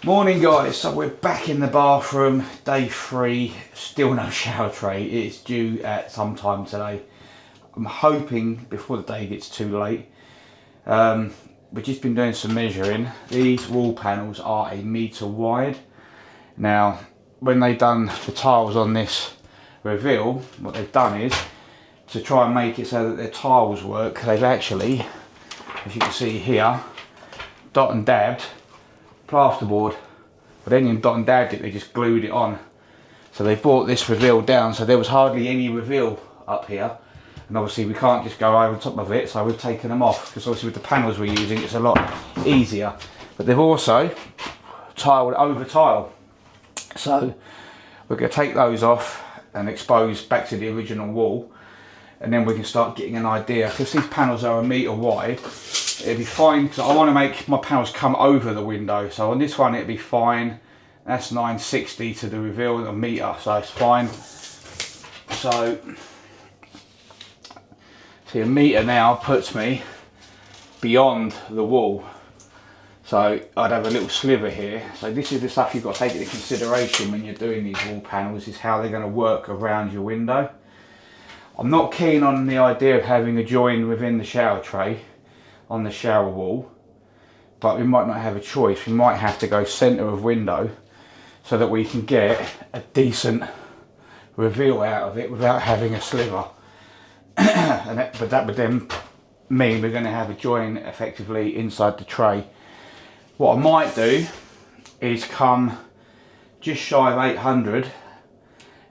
Morning guys, so we're back in the bathroom, day 3, still no shower tray. It's due at some time today. I'm hoping before the day gets too late. We've just been doing some measuring. These wall panels are 1 metre wide. Now, when they've done the tiles on this reveal, what they've done is, to try and make it so that their tiles work, they've actually, as you can see here, dot and dabbed plasterboard, but then you dot and dabbed it, they just glued it on. So they brought this reveal down, so there was hardly any reveal up here, and obviously we can't just go over the top of it, so we've taken them off, because obviously with the panels we're using it's a lot easier. But they've also tiled over tile, so we're going to take those off and expose back to the original wall, and then we can start getting an idea. Because these panels are 1 metre wide, it'd be fine, because I want to make my panels come over the window. So on this one it'd be fine. That's 960 to the reveal, 1 metre, so it's fine. So see, 1 metre now puts me beyond the wall. So I'd have a little sliver here. So this is the stuff you've got to take into consideration when you're doing these wall panels, is how they're going to work around your window. I'm not keen on the idea of having a join within the shower tray on the shower wall, but we might not have a choice. We might have to go centre of window so that we can get a decent reveal out of it without having a sliver. But that would then mean we're going to have a join effectively inside the tray. What I might do is come just shy of 800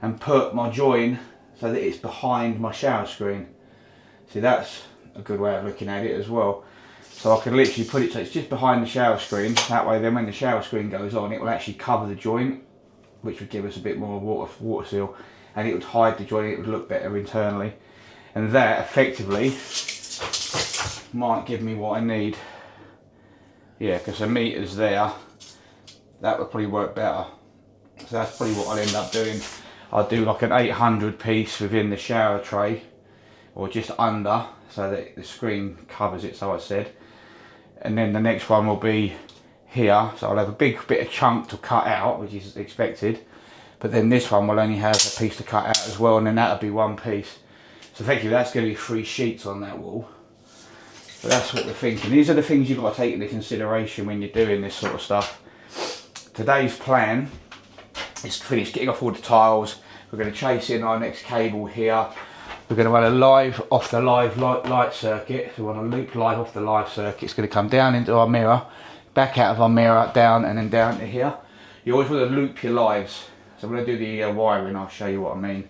and put my join so that it's behind my shower screen. See, that's a good way of looking at it as well. So I can literally put it so it's just behind the shower screen. That way then when the shower screen goes on, it will actually cover the joint, which would give us a bit more water seal, and it would hide the joint, it would look better internally. And that effectively might give me what I need. Yeah, because 1 metre's there, that would probably work better. So that's probably what I'll end up doing. I'll do like an 800 piece within the shower tray, or just under, so that the screen covers it, so I said. And then the next one will be here, so I'll have a big bit of chunk to cut out, which is expected. But then this one will only have a piece to cut out as well, and then that'll be 1 piece. So effectively that's going to be 3 sheets on that wall. So that's what we're thinking. These are the things you've got to take into consideration when you're doing this sort of stuff. Today's plan is to finish getting off all the tiles. We're going to chase in our next cable here. We're going to run a live off the live light circuit. So we want to loop live off the live circuit. It's going to come down into our mirror, back out of our mirror, down, and then down to here. You always want to loop your lives. So when I do the wiring, I'll show you what I mean.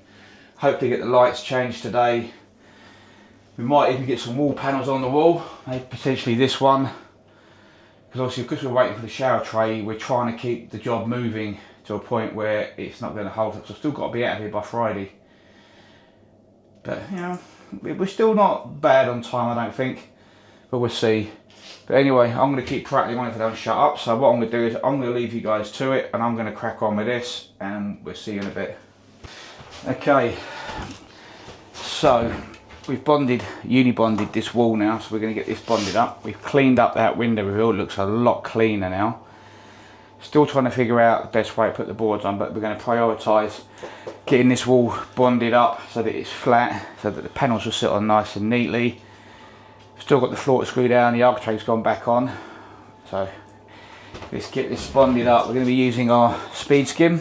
Hope to get the lights changed today. We might even get some wall panels on the wall, maybe potentially this one. Because obviously, because we're waiting for the shower tray, we're trying to keep the job moving to a point where it's not going to hold up. So I've still got to be out of here by Friday. But, you know, we're still not bad on time, I don't think. But we'll see. But anyway, I'm going to keep prattling on if I don't shut up. So what I'm going to do is I'm going to leave you guys to it, and I'm going to crack on with this, and we'll see you in a bit. Okay, so we've uni-bonded this wall now, so we're going to get this bonded up. We've cleaned up that window reveal, it looks a lot cleaner now. Still trying to figure out the best way to put the boards on, but we're going to prioritise getting this wall bonded up so that it's flat, so that the panels will sit on nice and neatly. Still got the floor to screw down, the architrave's gone back on. So let's get this bonded up. We're going to be using our speed skim,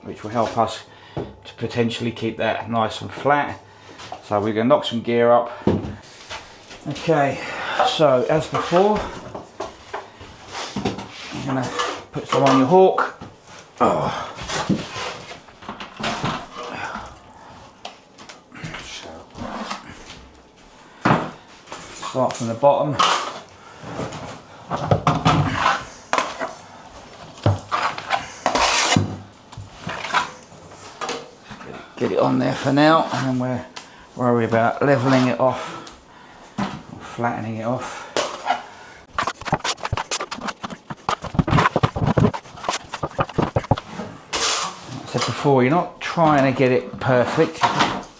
which will help us to potentially keep that nice and flat. So we're going to knock some gear up. Okay, so as before, I'm going to put some on your hawk. Oh. Start from the bottom. Get it on there for now, and then we'll worry about levelling it off, or flattening it off. Like I said before, you're not trying to get it perfect, you're just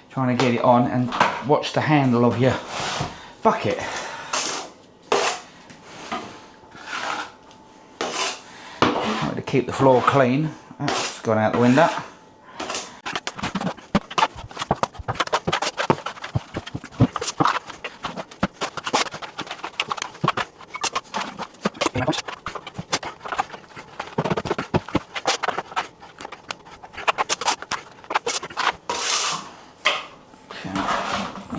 trying to get it on, and watch the handle of your bucket. keep the floor clean. That's gone out the window.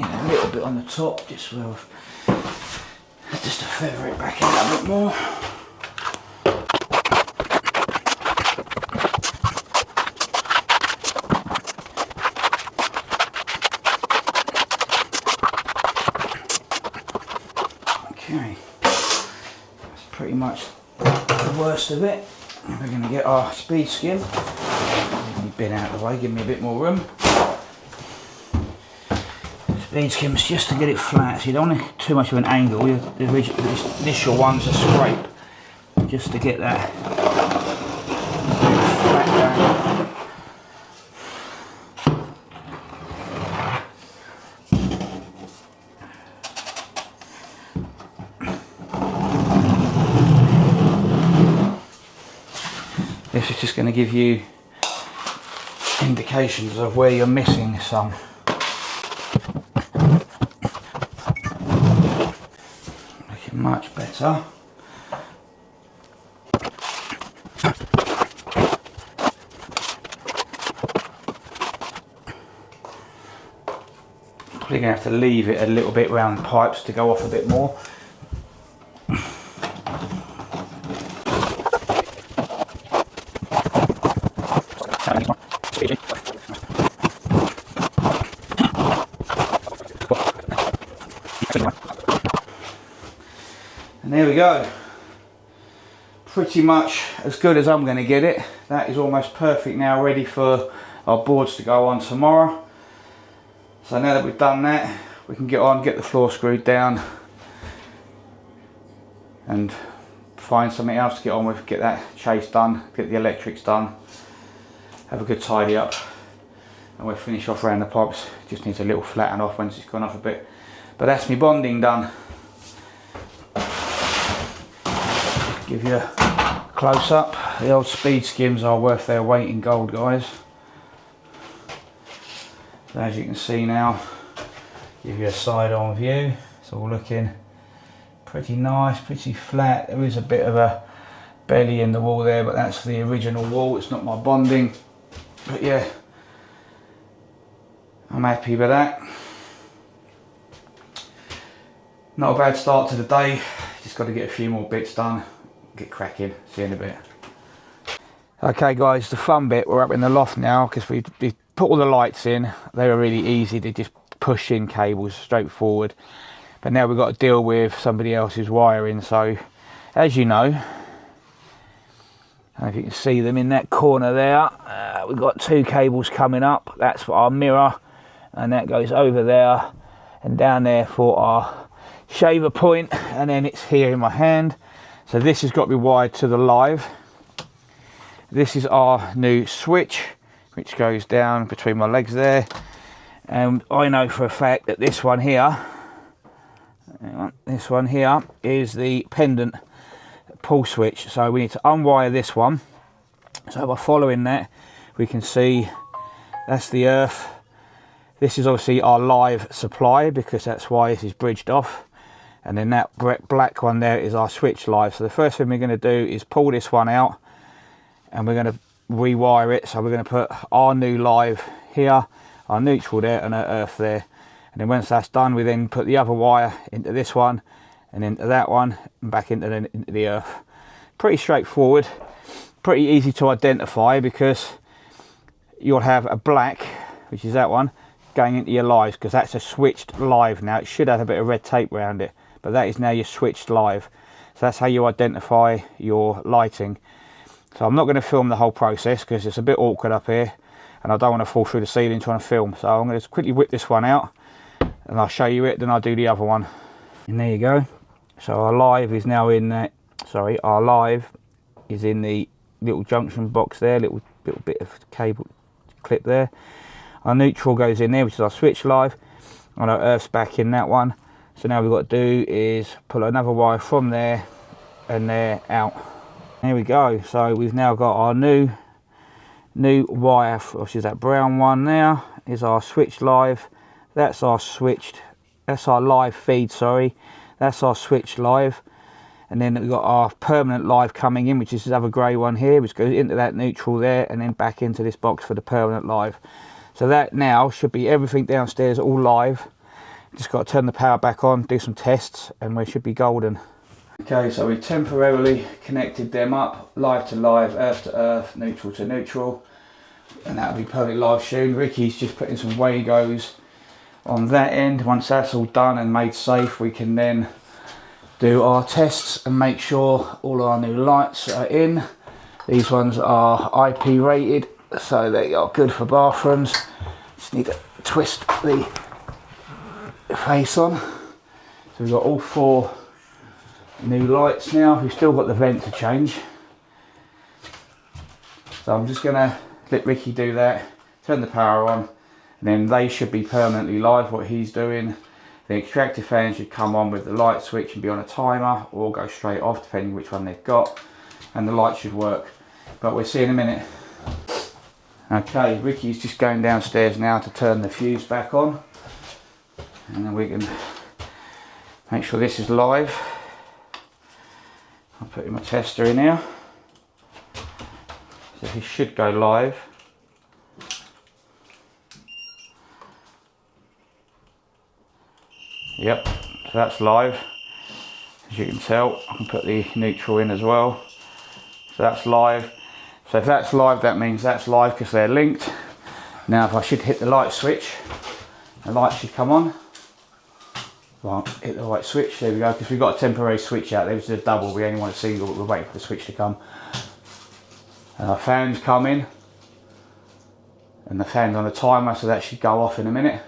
A little bit on the top, just to feather it back out a bit more. Okay, that's pretty much the worst of it. We're going to get our speed skim. Move my bin out of the way, give me a bit more room. Speed skims just to get it flat, so you don't want too much of an angle. The initial one's a scrape, just to get that flat down. This is just going to give you indications of where you're missing some. Looking much better. Probably going to have to leave it a little bit round pipes to go off a bit more. And there we go. Pretty much as good as I'm going to get it. That is almost perfect now, ready for our boards to go on tomorrow. So now that we've done that, we can get the floor screwed down and find something else to get on with, get that chase done, get the electrics done, have a good tidy up, and we'll finish off around the pipes. Just needs a little flatten off once it's gone off a bit. But that's my bonding done. Give you a close up. The old speed skims are worth their weight in gold, guys. So as you can see now, give you a side on view. It's all looking pretty nice, pretty flat. There is a bit of a belly in the wall there, but that's the original wall. It's not my bonding. But yeah, I'm happy with that. Not a bad start to the day. Just got to get a few more bits done. Get cracking. See you in a bit. Okay guys, the fun bit, we're up in the loft now because we put all the lights in. They were really easy, they just push in cables straight forward. But now we've got to deal with somebody else's wiring. So as you know, I don't know if you can see them in that corner there, we've got two cables coming up. That's for our mirror, and that goes over there and down there for our shaver point, and then it's here in my hand. So this has got to be wired to the live. This is our new switch, which goes down between my legs there. And I know for a fact that this one here is the pendant pull switch. So we need to unwire this one. So by following that, we can see that's the earth. This is obviously our live supply, because that's why this is bridged off. And then that black one there is our switch live. So the first thing we're going to do is pull this one out, and we're going to rewire it. So we're going to put our new live here, our neutral there, and our earth there. And then once that's done, we then put the other wire into this one and into that one and back into the earth. Pretty straightforward, pretty easy to identify, because you'll have a black, which is that one, going into your lives, because that's a switched live now. It should have a bit of red tape around it, but that is now your switched live. So that's how you identify your lighting. So I'm not going to film the whole process because it's a bit awkward up here and I don't want to fall through the ceiling trying to film. So I'm going to just quickly whip this one out and I'll show you it, then I'll do the other one. And there you go. So our live is now in that, our live is in the little junction box there, little bit of cable clip there. Our neutral goes in there, which is our switch live, and our earth's back in that one. So now we've got to do is pull another wire from there and there out. There we go. So we've now got our new wire, which is that brown one there, is our switch live. That's our switched, that's our live feed, sorry. That's our switch live. And then we've got our permanent live coming in, which is this other grey one here, which goes into that neutral there and then back into this box for the permanent live. So that now should be everything downstairs all live. Just got to turn the power back on, do some tests, and we should be golden. Okay, so we temporarily connected them up, live to live, earth to earth, neutral to neutral, and that'll be perfectly live soon. Ricky's just putting some Wagos on that end. Once that's all done and made safe, we can then do our tests and make sure all our new lights are in. These ones are IP rated, so they are good for bathrooms. Just need to twist the face on. So we've got all 4 new lights now. We've still got the vent to change, so I'm just gonna let Ricky do that, turn the power on, and then they should be permanently live. What he's doing, the extractor fan should come on with the light switch and be on a timer, or go straight off depending which one they've got, and the light should work. But we'll see in a minute. Okay, Ricky's just going downstairs now to turn the fuse back on, and then we can make sure this is live. I'll put my tester in here, so he should go live. Yep, so that's live. As you can tell, I can put the neutral in as well. So that's live. So if that's live, that means that's live because they're linked. Now if I should hit the light switch, the light should come on. Well, hit the light switch, there we go, because we've got a temporary switch out there, which is a double, we only want a single, but we're waiting for the switch to come. And our fan's coming, and the fan's on the timer, so that should go off in a minute.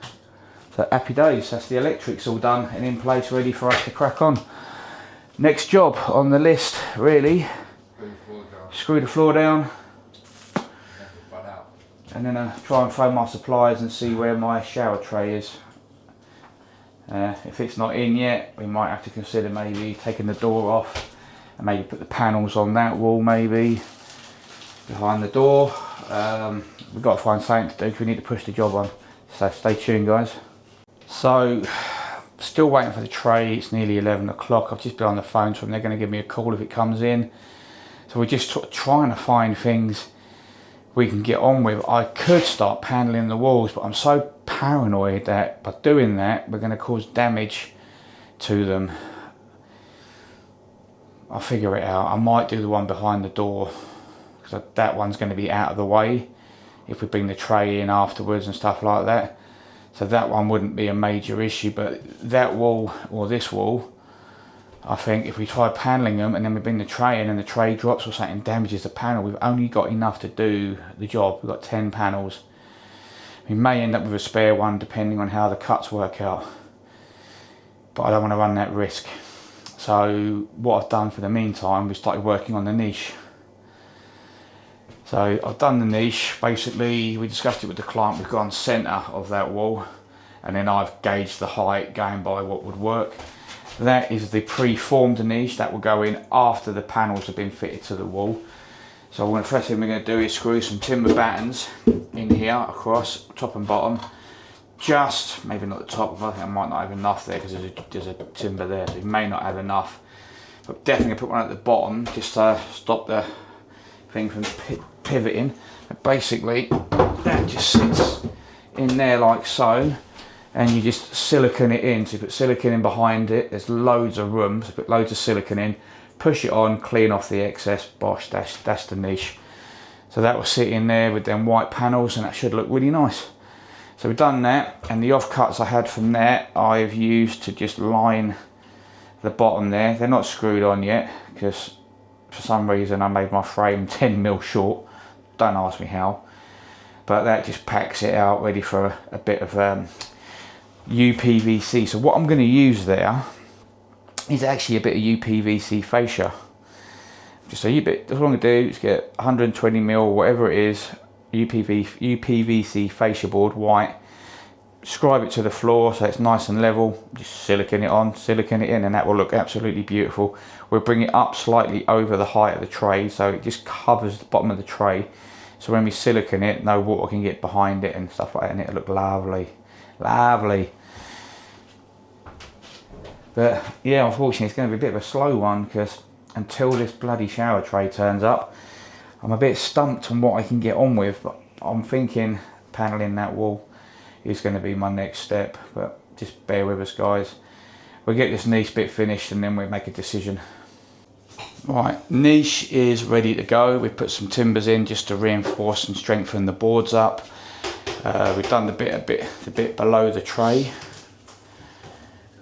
So happy days, that's the electrics all done and in place, ready for us to crack on. Next job on the list, really, screw the floor down, and then try and throw my supplies and see where my shower tray is. If it's not in yet, we might have to consider maybe taking the door off and maybe put the panels on that wall, maybe behind the door. We've got to find something to do because we need to push the job on. So stay tuned, guys. So still waiting for the tray. It's nearly 11 o'clock. I've just been on the phone to them. They're going to give me a call if it comes in. So we're just trying to find things we can get on with. I could start paneling the walls, but I'm so paranoid that by doing that we're going to cause damage to them. I'll figure it out. I might do the one behind the door because that one's going to be out of the way if we bring the tray in afterwards and stuff like that. So that one wouldn't be a major issue, but that wall or this wall, I think if we try paneling them and then we bring the tray in and the tray drops or something damages the panel, we've only got enough to do the job. We've got 10 panels. We may end up with a spare one depending on how the cuts work out, but I don't want to run that risk. So what I've done for the meantime, we started working on the niche. So I've done the niche. Basically we discussed it with the client. We've gone centre of that wall, and then I've gauged the height going by what would work. That is the pre-formed niche that will go in after the panels have been fitted to the wall. So the first thing we're going to do is screw some timber battens in here across top and bottom. Just, maybe not the top, I think I might not have enough there because there's a timber there, so you may not have enough. But definitely put one at the bottom just to stop the thing from pivoting. But basically that just sits in there like so, and you just silicone it in. So you put silicone in behind it, there's loads of room, so put loads of silicone in, push it on, clean off the excess, bosh, that's the niche. So that will sit in there with them white panels, and that should look really nice. So we've done that, and the offcuts I had from that I've used to just line the bottom there. They're not screwed on yet because for some reason I made my frame 10mm short, don't ask me how, but that just packs it out ready for a bit of UPVC. So what I'm going to use there is actually a bit of UPVC fascia. Just a bit, that's what I'm going to do is get 120mm or whatever it is, UPVC fascia board, white, scribe it to the floor so it's nice and level. Just silicone it in, and that will look absolutely beautiful. We'll bring it up slightly over the height of the tray so it just covers the bottom of the tray. So when we silicone it, no water can get behind it and stuff like that, and it'll look lovely, lovely. But yeah, unfortunately it's going to be a bit of a slow one, because until this bloody shower tray turns up, I'm a bit stumped on what I can get on with. But I'm thinking paneling that wall is going to be my next step, but just bear with us, guys. We'll get this niche bit finished and then we'll make a decision. Right, niche is ready to go. We've put some timbers in just to reinforce and strengthen the boards up. We've done the bit below the tray.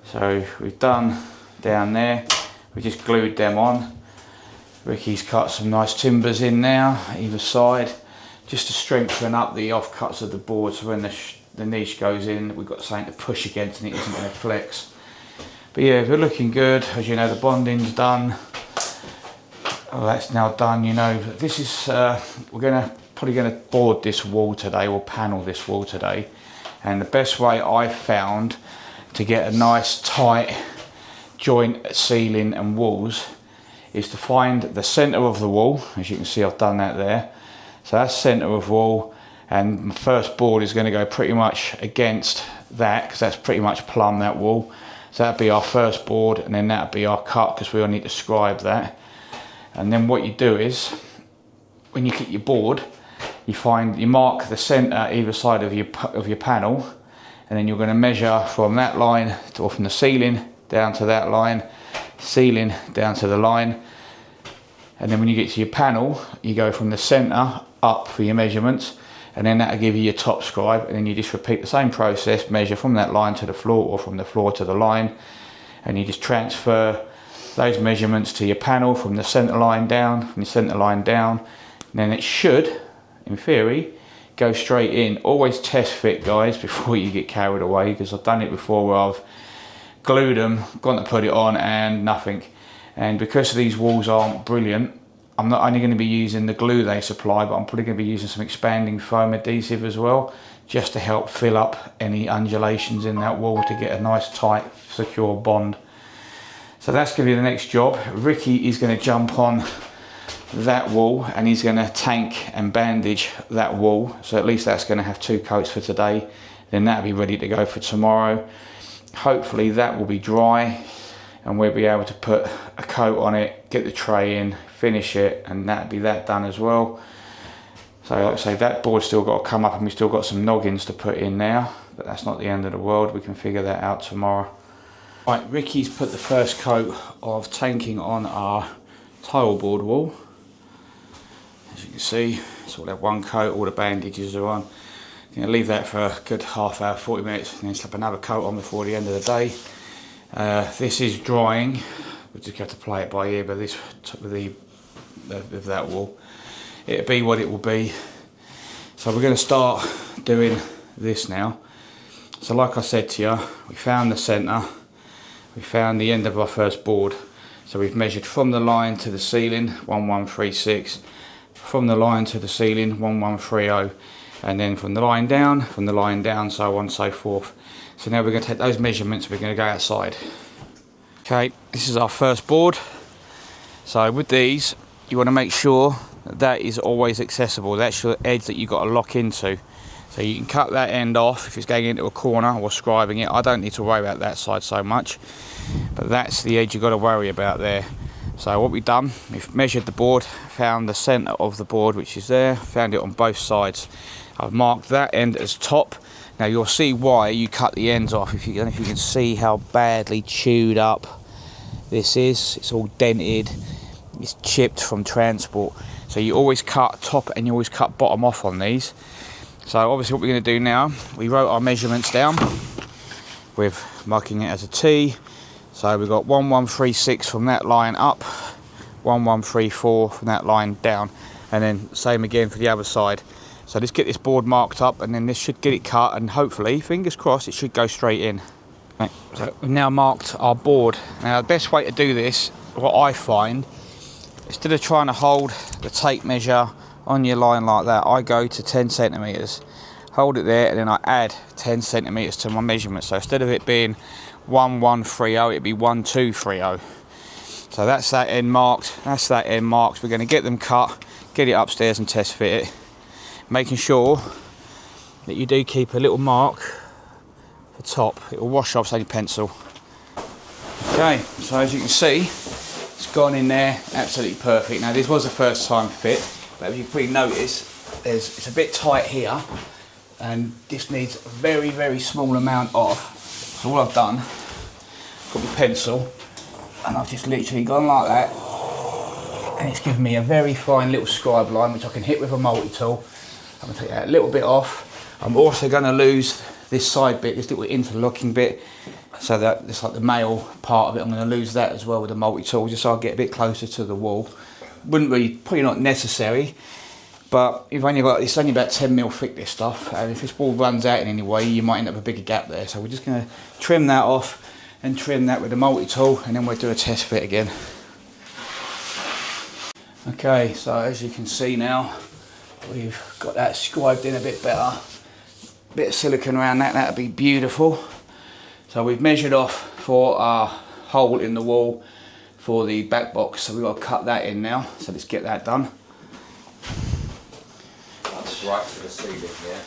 So we've done down there. We just glued them on. Ricky's cut some nice timbers in now, either side, just to strengthen up the offcuts of the board, so when the niche goes in, we've got something to push against and it isn't going to flex. But yeah, we're looking good. As you know, the bonding's done. Oh, that's now done. You know, this is we're probably gonna board this wall today, or panel this wall today. And the best way I've found to get a nice tight joint at ceiling and walls is to find the center of the wall. As you can see, I've done that there. So that's center of wall, and my first board is going to go pretty much against that, because that's pretty much plumb, that wall. So that'd be our first board, and then that'd be our cut, because we'll need to scribe that. And then what you do is, when you get your board, you mark the center either side of your panel, and then you're going to measure from that line or from the ceiling down to that line, ceiling down to the line. And then when you get to your panel, you go from the center up for your measurements, and then that'll give you your top scribe. And then you just repeat the same process, measure from that line to the floor, or from the floor to the line, and you just transfer those measurements to your panel from the center line down, and then it should, in theory, go straight in. Always test fit, guys, before you get carried away, because I've done it before where I've glued them, gone to put it on, and nothing. And because these walls aren't brilliant, I'm not only going to be using the glue they supply, but I'm probably going to be using some expanding foam adhesive as well, just to help fill up any undulations in that wall to get a nice tight secure bond. So that's going to be the next job. Ricky is going to jump on that wall, and he's going to tank and bandage that wall. So at least that's going to have 2 coats for today. Then that'll be ready to go for tomorrow. Hopefully that will be dry, and we'll be able to put a coat on it, get the tray in, finish it, and that'll be that done as well. So like I say, that board's still got to come up, and we've still got some noggins to put in now, but that's not the end of the world. We can figure that out tomorrow. Right, Ricky's put the first coat of tanking on our tile board wall. As you can see, it's all that one coat, all the bandages are on. I'm going to leave that for a good half hour, 40 minutes, and then slap another coat on before the end of the day. This is drying. We just have to play it by ear, but this with that wall, it'll be what it will be. So we're going to start doing this now. So like I said to you, we found the centre. We found the end of our first board, so we've measured from the line to the ceiling 1136, from the line to the ceiling 1130, and then from the line down, so on and so forth. So now we're going to take those measurements, we're going to go outside. Okay, this is our first board. So with these, you want to make sure that is always accessible. That's your edge that you've got to lock into. So you can cut that end off if it's going into a corner or scribing it. I don't need to worry about that side so much, but that's the edge you've got to worry about there. So what we've done, we've measured the board, found the centre of the board, which is there, found it on both sides. I've marked that end as top. Now you'll see why you cut the ends off. If you can see how badly chewed up this is. It's all dented, it's chipped from transport. So you always cut top and you always cut bottom off on these. So obviously what we're going to do now, we wrote our measurements down with marking it as a T. So we've got 1136 from that line up, 1134 from that line down, and then same again for the other side. So let's get this board marked up, and then this should get it cut, and hopefully, fingers crossed, it should go straight in. Right, so we've now marked our board. Now the best way to do this, what I find, instead of trying to hold the tape measure on your line like that, I go to 10 centimeters. hold it there, and then I add 10 centimeters to my measurement. So instead of it being 1130, it'd be 1230. So that's that end marked, that's that end marked. We're going to get them cut, get it upstairs and test fit it, making sure that you do keep a little mark for top. It will wash off any pencil. Okay, so as you can see, it's gone in there absolutely perfect. Now this was a first time fit, but as you can probably notice, it's a bit tight here, and this needs a very, very small amount off. So all I've done, got my pencil, and I've just literally gone like that, and it's given me a very fine little scribe line which I can hit with a multi-tool. I'm going to take that a little bit off. I'm also going to lose this side bit, this little interlocking bit, so that it's like the male part of it. I'm going to lose that as well with a multi-tool, just so I get a bit closer to the wall. Wouldn't be, probably not necessary, but you've only got, it's only about 10mm thick, this stuff, and if this wall runs out in any way, you might end up with a bigger gap there. So we're just going to trim that off and trim that with a multi-tool, and then we'll do a test fit again. Okay, so as you can see now, we've got that scribed in a bit better. Bit of silicone around that, that'd be beautiful. So we've measured off for our hole in the wall for the back box, so we've got to cut that in now. So let's get that done. That's right to the ceiling, yeah?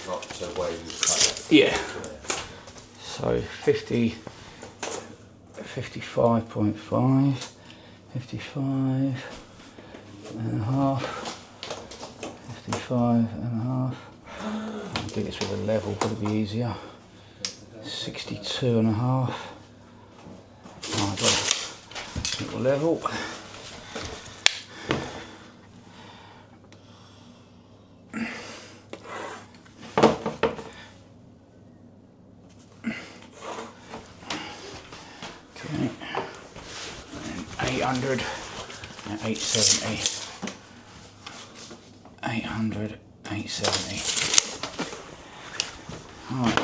Not to where you cut it. Yeah. So 55.5, 55 and a half, 55 and a half. I'll do this with a level, probably be easier. 62 and a half. Oh, I've got a little level. Okay. And 800 and 870. 800, 870. Right.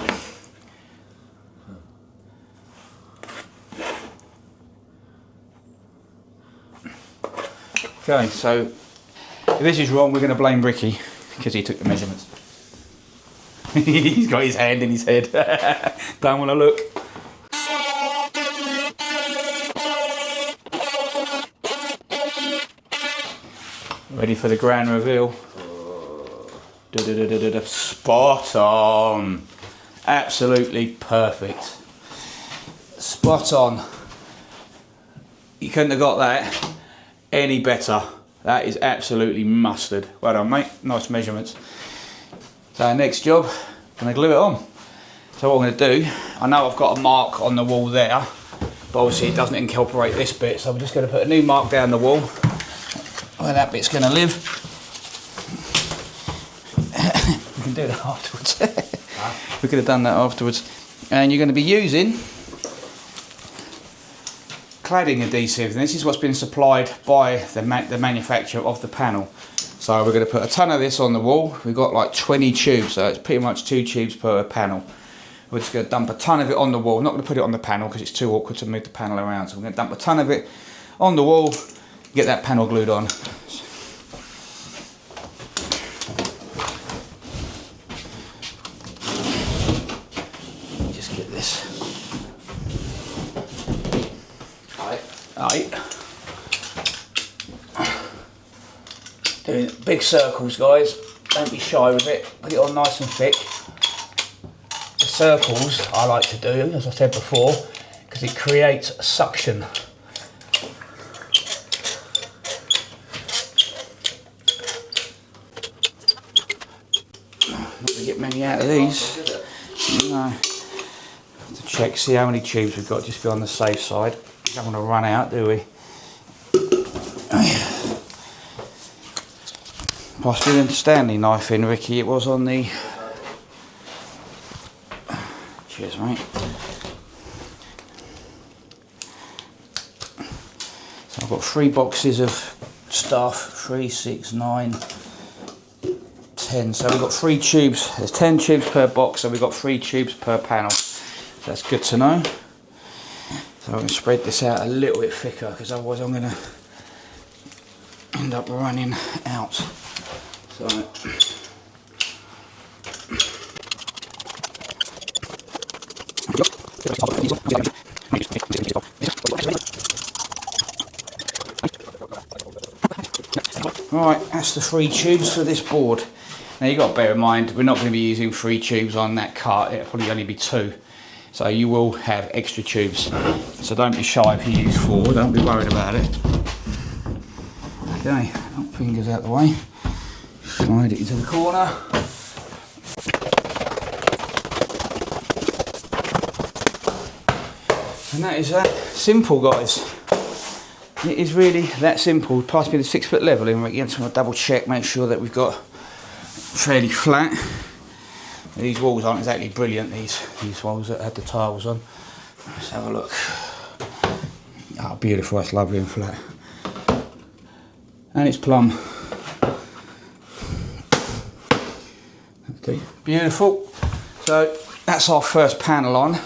Okay, so if this is wrong, we're going to blame Ricky because he took the measurements. He's got his hand in his head. Don't want to look. Ready for the grand reveal. Spot on. Absolutely perfect. Spot on. You couldn't have got that any better. That is absolutely mustard. Well done, mate. Nice measurements. So our next job, I'm going to glue it on. So what I'm going to do, I know I've got a mark on the wall there, but obviously it doesn't incorporate this bit, so we're just going to put a new mark down the wall where that bit's going to live. We can do that afterwards. We could have done that afterwards. And you're going to be using cladding adhesive, and this is what's been supplied by the manufacturer of the panel. So we're going to put a ton of this on the wall. We've got like 20 tubes, so it's pretty much 2 tubes per panel. We're just going to dump a ton of it on the wall. We're not going to put it on the panel because it's too awkward to move the panel around. So we're going to dump a ton of it on the wall, get that panel glued on. Just get this. Right. Doing big circles, guys. Don't be shy with it. Put it on nice and thick. The circles I like to do, as I said before, because it creates a suction. Not going to get many out of these. No. Have to check, see how many tubes we've got, just to be on the safe side. Don't want to run out, do we? Must be the Stanley knife in, Ricky. It was on the... Cheers, mate. So I've got 3 boxes of stuff. 3, 6, 9, 10. So we've got 3 tubes. There's 10 tubes per box, so we've got 3 tubes per panel. So that's good to know. So I'm going to spread this out a little bit thicker, because otherwise I'm going to end up running out. So Right, that's the 3 tubes for this board. Now you've got to bear in mind, we're not going to be using 3 tubes on that cart, it'll probably only be 2. So you will have extra tubes. So don't be shy if you use 4, don't be worried about it. Okay, fingers out the way. Slide it into the corner. And that is that simple, guys. It is really that simple. Pass me the 6 foot level and again, so I'm gonna double check, make sure that we've got fairly flat. These walls aren't exactly brilliant, these walls that had the tiles on. Let's have a look. Oh, beautiful, that's lovely and flat. And it's plumb. Okay, beautiful. So that's our first panel on.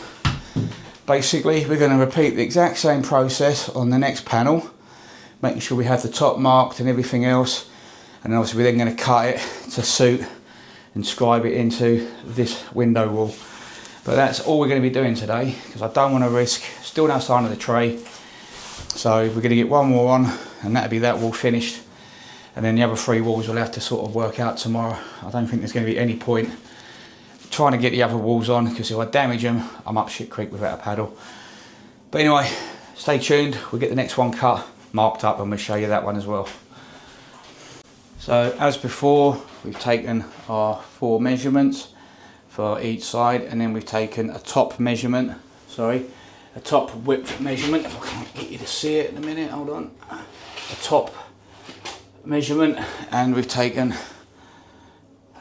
Basically, we're going to repeat the exact same process on the next panel, making sure we have the top marked and everything else. And then obviously we're then going to cut it to suit and scribe it into this window wall. But that's all we're going to be doing today, because I don't want to risk, still no sign of the tray. So we're going to get one more on, and that'll be that wall finished. And then the other 3 walls we'll have to sort of work out tomorrow. I don't think there's going to be any point trying to get the other walls on, because if I damage them, I'm up shit creek without a paddle. But anyway, stay tuned, we'll get the next one cut, marked up, and we'll show you that one as well. So as before, we've taken our 4 measurements for each side, and then we've taken a top measurement, a top width measurement, if I can't get you to see it in a minute, hold on. A top measurement, and we've taken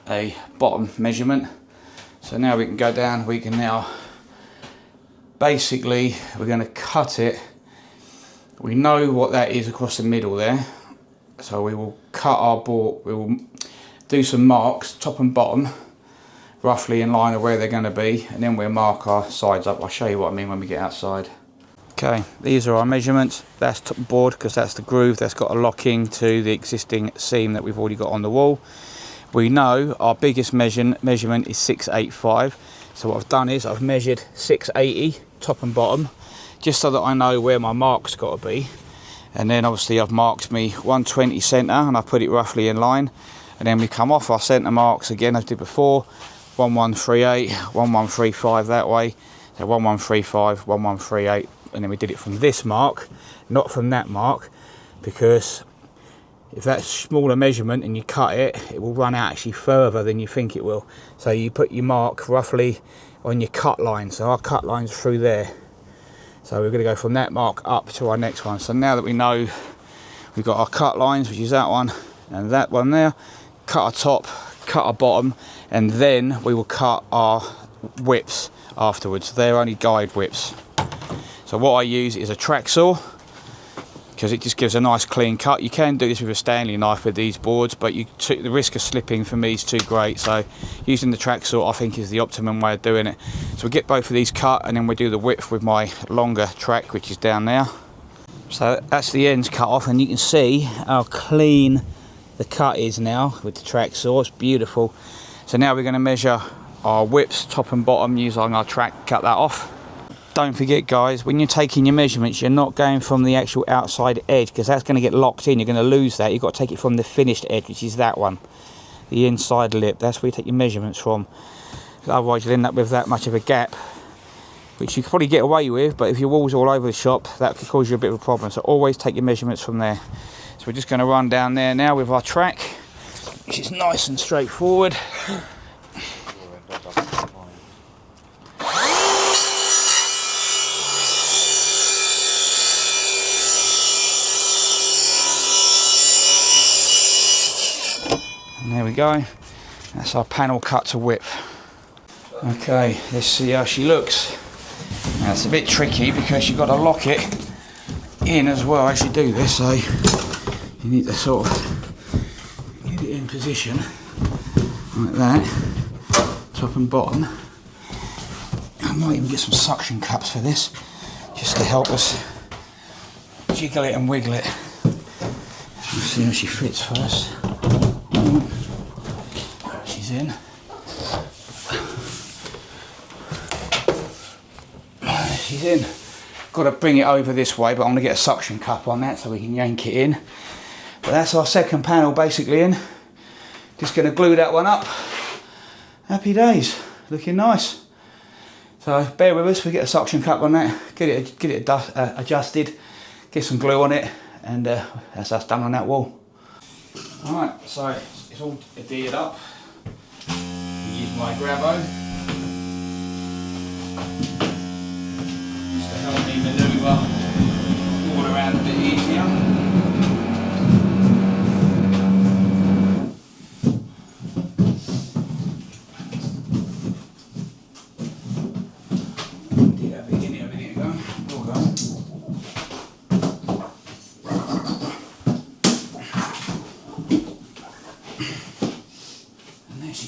a bottom measurement. So now we can go down, we can now, basically, we're going to cut it. We know what that is across the middle there. So we will cut our board, we will do some marks, top and bottom, roughly in line of where they're going to be. And then we'll mark our sides up. I'll show you what I mean when we get outside. Okay, these are our measurements. That's top board, because that's the groove that's got a locking to the existing seam that we've already got on the wall. We know our biggest measurement is 685. So what I've done is I've measured 680 top and bottom, just so that I know where my mark's got to be. And then obviously I've marked me 120 centre, and I put it roughly in line. And then we come off our centre marks again as I did before, 1138, 1135 that way. So 1135, 1138, and then we did it from this mark, not from that mark, because if that's smaller measurement and you cut it, it will run out actually further than you think it will. So you put your mark roughly on your cut line. So our cut line's through there. So we're going to go from that mark up to our next one. So now that we know we've got our cut lines, which is that one and that one there, cut our top, cut our bottom, and then we will cut our whips afterwards. They're only guide whips. So what I use is a track saw, because it just gives a nice clean cut. You can do this with a Stanley knife with these boards, but the risk of slipping for me is too great. So using the track saw I think is the optimum way of doing it. So we get both of these cut, and then we do the width with my longer track, which is down there. So that's the ends cut off, and you can see how clean the cut is now with the track saw. It's beautiful. So now we're going to measure our widths, top and bottom, using our track, cut that off. Don't forget, guys, when you're taking your measurements, you're not going from the actual outside edge, because that's going to get locked in. You're going to lose that. You've got to take it from the finished edge, which is that one, the inside lip. That's where you take your measurements from. Otherwise you'll end up with that much of a gap, which you could probably get away with, but if your wall's all over the shop, that could cause you a bit of a problem. So always take your measurements from there. So we're just going to run down there now with our track, which is nice and straightforward. And there we go, that's our panel cut to width. Okay, let's see how she looks. Now it's a bit tricky because you've got to lock it in as well as you do this, so you need to sort of get it in position like that, top and bottom. I might even get some suction cups for this, just to help us jiggle it and wiggle it. Let's see how she fits first. She's in. She she's in. Got to bring it over this way, but I'm going to get a suction cup on that so we can yank it in. But that's our second panel basically in. Just going to glue that one up. Happy days, looking nice. So bear with us, we get a suction cup on that, get it adjusted, get some glue on it, and that's us done on that wall. Alright, so it's all adhered up. Use my grabo just to help me manoeuvre all around a bit easier.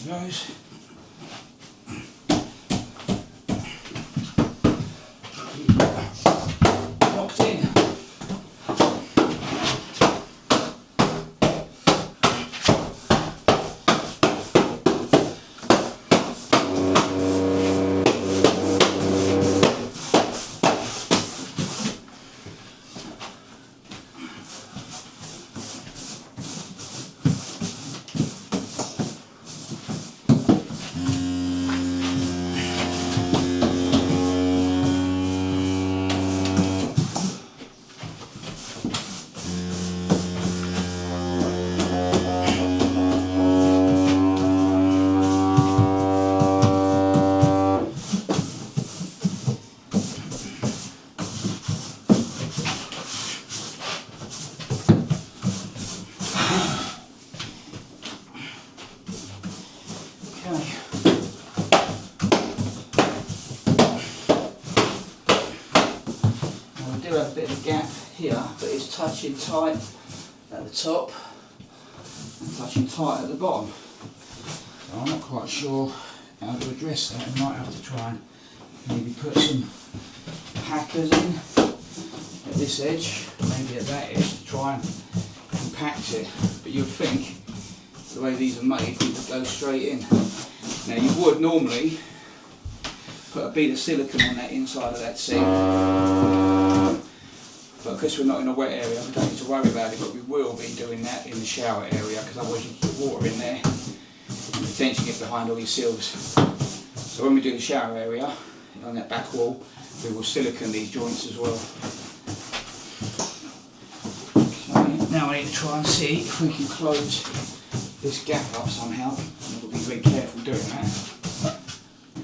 Goes. Locked in. A bit of a gap here, but it's touching tight at the top and touching tight at the bottom. So I'm not quite sure how to address that. I might have to try and maybe put some hackers in at this edge, maybe at that edge, to try and compact it. But you'd think the way these are made, it would go straight in. Now you would normally put a bead of silicone on that inside of that seat. But because we're not in a wet area, we don't need to worry about it, but we will be doing that in the shower area, because otherwise you put water in there and potentially get behind all your seals. So when we do the shower area, on that back wall, we will silicone these joints as well. So now I need to try and see if we can close this gap up somehow, and we'll be very careful doing that.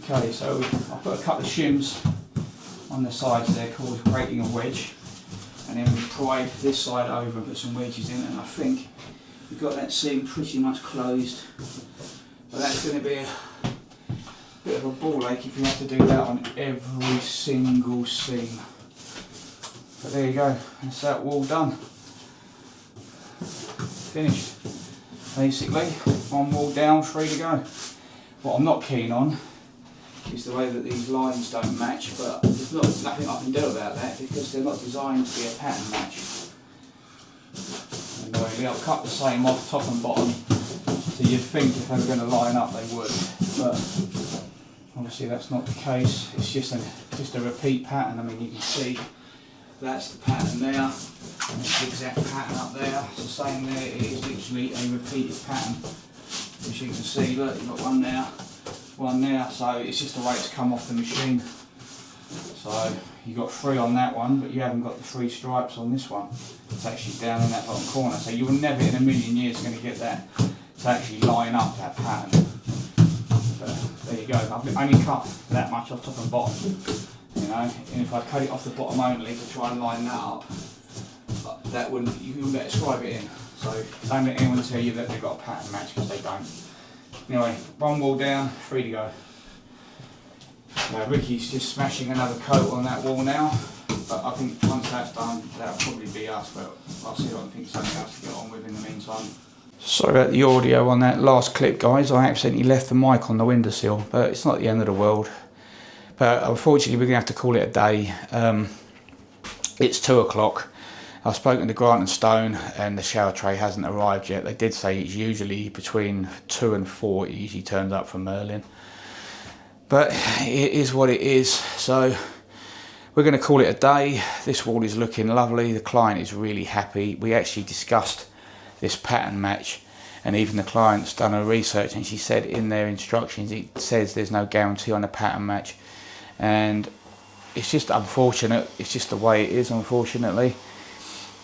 Okay, so I'll put a couple of shims on the sides there, creating a wedge. And then we pry this side over and put some wedges in, and I think we've got that seam pretty much closed. But that's going to be a bit of a ball ache if you have to do that on every single seam. But there you go, that's that wall done. Finished. Basically, one wall down, 3 to go. What I'm not keen on is the way that these lines don't match, but there's nothing I can do about that because they're not designed to be a pattern match. Annoyingly, I'll cut the same off top and bottom, so you'd think if they were going to line up they would, but obviously that's not the case. It's just a repeat pattern. I mean, you can see that's the pattern there, and it's the exact pattern up there. It's the same there. It is literally a repeated pattern. As you can see, look, you've got one there, so it's just the way it's come off the machine. So you've got 3 on that one, but you haven't got the 3 stripes on this one. It's actually down in that bottom corner, so you will never in a million years going to get that to actually line up that pattern. But there you go, I've only cut that much off top and bottom, you know, and if I cut it off the bottom only to try and line that up, that wouldn't, you wouldn't let it scribe it in. So don't let anyone tell you that they've got a pattern match, because they don't. Anyway, one wall down, 3 to go. Ricky's just smashing another coat on that wall now, but I think once that's done, that'll probably be us, but I'll see if I can think something else to get on with in the meantime. Sorry about the audio on that last clip, guys. I accidentally left the mic on the windowsill, but it's not the end of the world. But unfortunately, we're going to have to call it a day. It's 2 o'clock. I've spoken to Grant and Stone, and the shower tray hasn't arrived yet. They did say it's usually between 2 and 4. It usually turns up from Merlin. But it is what it is. So we're going to call it a day. This wall is looking lovely. The client is really happy. We actually discussed this pattern match, and even the client's done her research, and she said in their instructions it says there's no guarantee on a pattern match, and it's just unfortunate. It's just the way it is, unfortunately.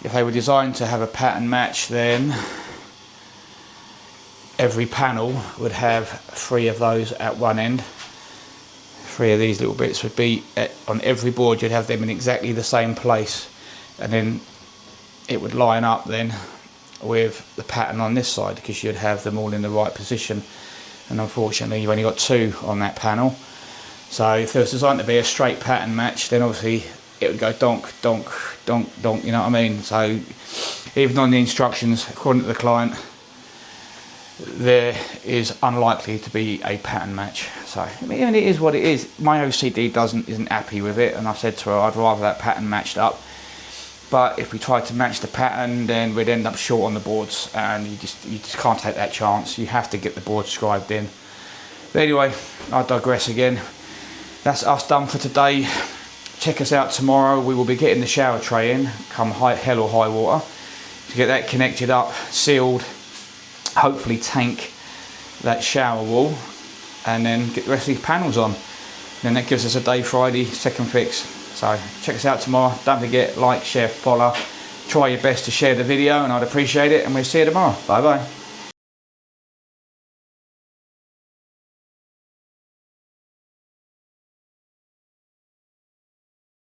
If they were designed to have a pattern match, then every panel would have 3 of those at one end. 3 of these little bits would be on every board. You'd have them in exactly the same place, and then it would line up then with the pattern on this side, because you'd have them all in the right position. And unfortunately you've only got 2 on that panel. So if it was designed to be a straight pattern match, then obviously it would go donk, donk, donk, donk, you know what I mean? So even on the instructions, according to the client, there is unlikely to be a pattern match. So I mean, it is what it is. My OCD isn't happy with it, and I said to her I'd rather that pattern matched up. But if we tried to match the pattern, then we'd end up short on the boards, and you just can't take that chance. You have to get the board scribed in. But anyway, I digress again. That's us done for today. Check us out tomorrow. We will be getting the shower tray in, come hell or high water, to get that connected up, sealed, hopefully tank that shower wall, and then get the rest of these panels on. Then that gives us a day Friday, second fix. So check us out tomorrow. Don't forget, like, share, follow. Try your best to share the video, and I'd appreciate it. And we'll see you tomorrow. Bye bye.